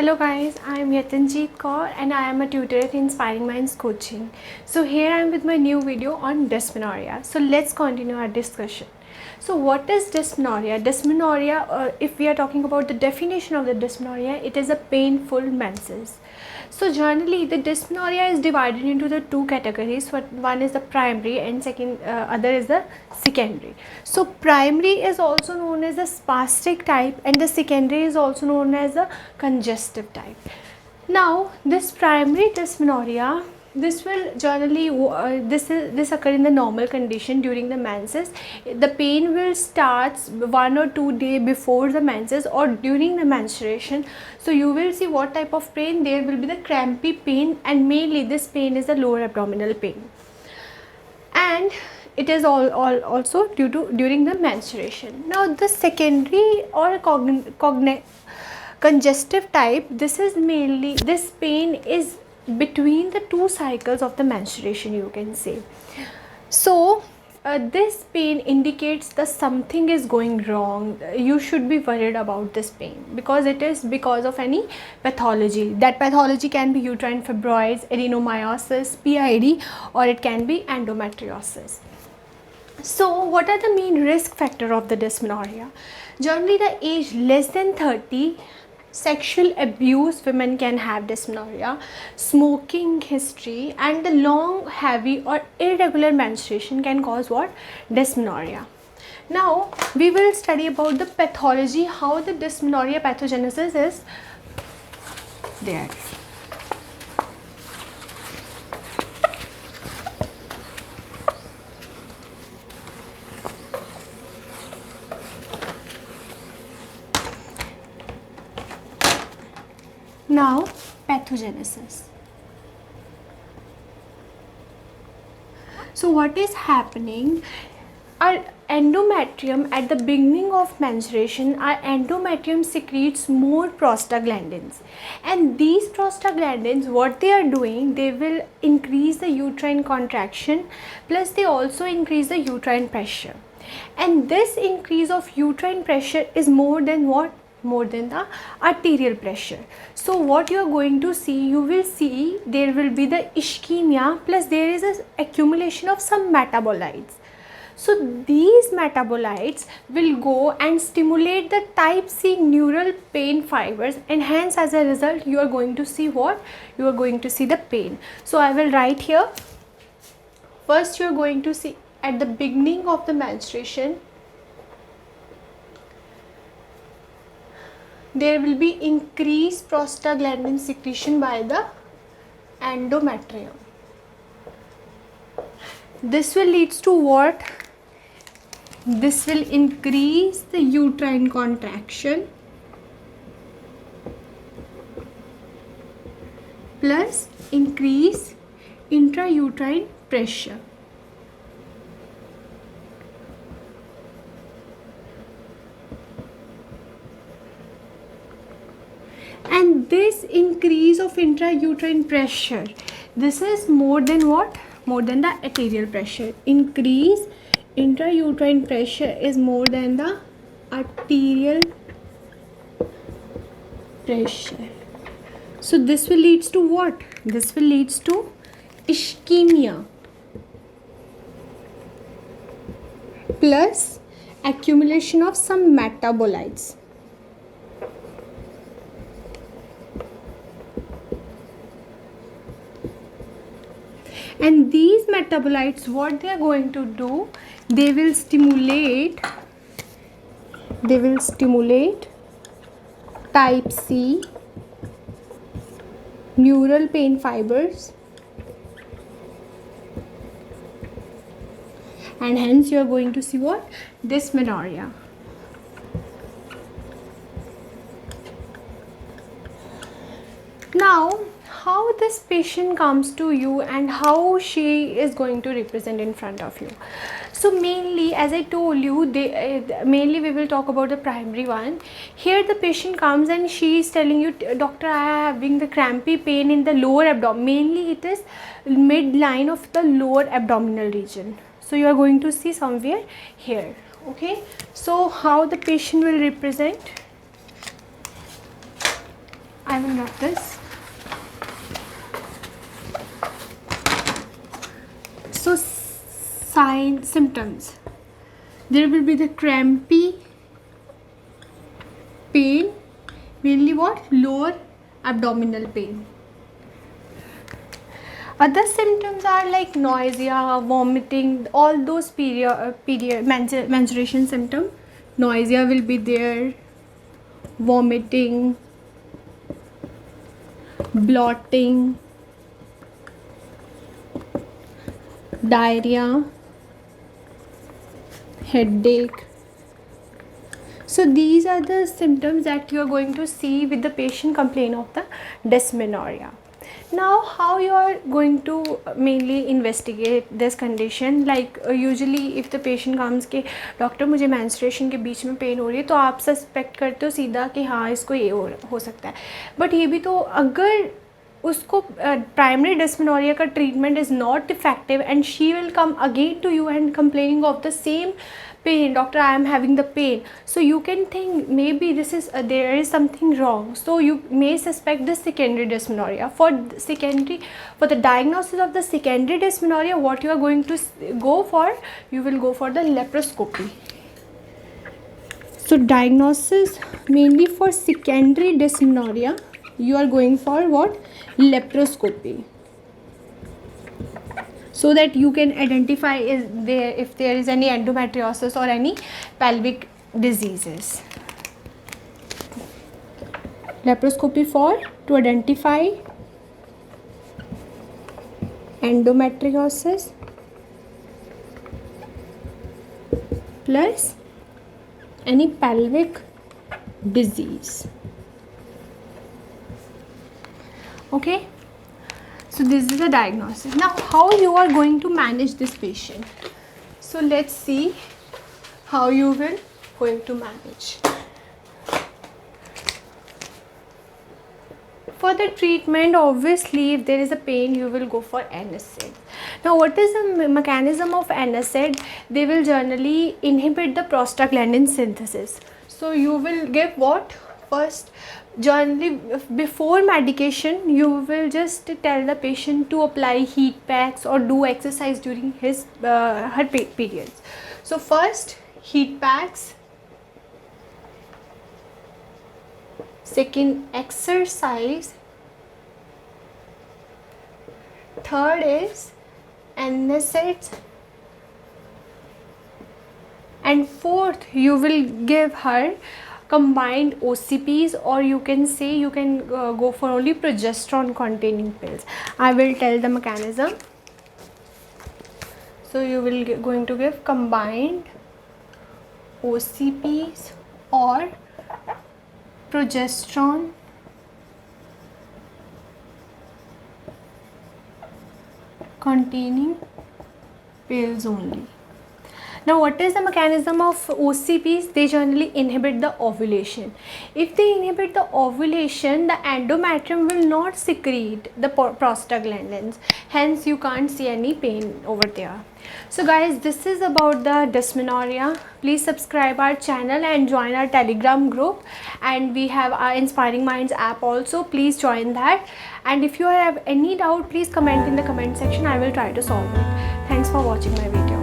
Hello guys, I am Yatanjeet Kaur and I am a tutor at Inspiring Minds Coaching. So here I am with my new video on dysmenorrhea. So let's continue our discussion. So what is dysmenorrhea? Dysmenorrhea, if we are talking about the definition of the dysmenorrhea, it is a painful menses. So generally the dysmenorrhea is divided into the two categories. One is the primary and other is the secondary. So primary is also known as the spastic type and the secondary is also known as the congestive type. Now this primary dysmenorrhea, this will generally this occur in the normal condition during the menses. The pain will start 1 or 2 days before the menses or during the menstruation. So you will see what type of pain. There will be the crampy pain, and mainly this pain is the lower abdominal pain, and it is also during the menstruation. Now the secondary or congestive type, this pain is between the two cycles of the menstruation, you can say. So this pain indicates that something is going wrong. You should be worried about this pain because it is because of any pathology. That pathology can be uterine fibroids, adenomyosis, PID, or it can be endometriosis. So what are the main risk factor of the dysmenorrhea? Generally the age less than 30, sexual abuse, women can have dysmenorrhea, smoking history, and the long, heavy or irregular menstruation can cause what? Dysmenorrhea. Now we will study about the pathology, how the dysmenorrhea pathogenesis is there. Now pathogenesis. So what is happening? Our endometrium, at the beginning of menstruation, our endometrium secretes more prostaglandins, and these prostaglandins, what they are doing, they will increase the uterine contraction, plus they also increase the uterine pressure, and this increase of uterine pressure is more than what? More than the arterial pressure. So what you are going to see, you will see there will be the ischemia, plus there is an accumulation of some metabolites. So these metabolites will go and stimulate the type C neural pain fibers, and hence as a result you are going to see what? You are going to see the pain. So I will write here. First you are going to see at the beginning of the menstruation, there will be increased prostaglandin secretion by the endometrium. This will lead to what? This will increase the uterine contraction plus increase intrauterine pressure. And this increase of intrauterine pressure, this is more than what? More than the arterial pressure. Increase intrauterine pressure is more than the arterial pressure. So this will lead to what? This will lead to ischemia plus accumulation of some metabolites. And these metabolites, what they are going to do, they will stimulate type C neural pain fibers, and hence you are going to see what? Dysmenorrhea. Now how this patient comes to you and how she is going to represent in front of you. So mainly, as I told you, mainly we will talk about the primary one. Here the patient comes and she is telling you, doctor, I am having the crampy pain in the lower abdomen. Mainly it is midline of the lower abdominal region. So you are going to see somewhere here. Okay, so how the patient will represent? I will wrap this. So sign symptoms. There will be the crampy pain, mainly what? Lower abdominal pain. Other symptoms are like nausea, vomiting, all those menstruation symptom. Nausea will be there, vomiting, bloating, diarrhea, headache. So these are the symptoms that you are going to see with the patient complaint of the dysmenorrhea. Now how you are going to mainly investigate this condition, like usually if the patient comes कि doctor मुझे menstruation के बीच में pen हो रही है, तो आप suspect करते हो सीधा कि हाँ इसको ये हो सकता है. बट ये भी तो अगर उसको प्राइमरी डिस्मेनोरिया का treatment is not effective and she will come again to you and complaining of the same pain, doctor, I am having the pain, so you can think maybe this is there is something wrong, so you may suspect the secondary dysmenorrhea. For the diagnosis of the secondary dysmenorrhea, what you are going to go for, you will go for the laparoscopy. So diagnosis mainly for secondary dysmenorrhea, you are going for what? Laparoscopy, so that you can identify if there is any endometriosis or any pelvic diseases. Laparoscopy to identify endometriosis plus any pelvic disease. Okay. So this is the diagnosis. Now how you are going to manage this patient? So let's see how you will going to manage. For the treatment, obviously if there is a pain, you will go for NSAID. Now what is the mechanism of NSAID? They will generally inhibit the prostaglandin synthesis. So you will give what? First, generally before medication, you will just tell the patient to apply heat packs or do exercise during her periods. So first, heat packs. Second, exercise. Third is NSAIDs. And fourth, you will give her combined OCPs, or you can say you can go for only progesterone containing pills. I will tell the mechanism. So you will going to give combined OCPs or progesterone containing pills only. Now what is the mechanism of OCPs? They generally inhibit the ovulation. If they inhibit the ovulation, the endometrium will not secrete the prostaglandins, hence you can't see any pain over there. So guys, this is about the dysmenorrhea. Please subscribe our channel and join our Telegram group, and we have our Inspiring Minds app also. Please join that, and if you have any doubt, please comment in the comment section. I will try to solve it. Thanks for watching my video.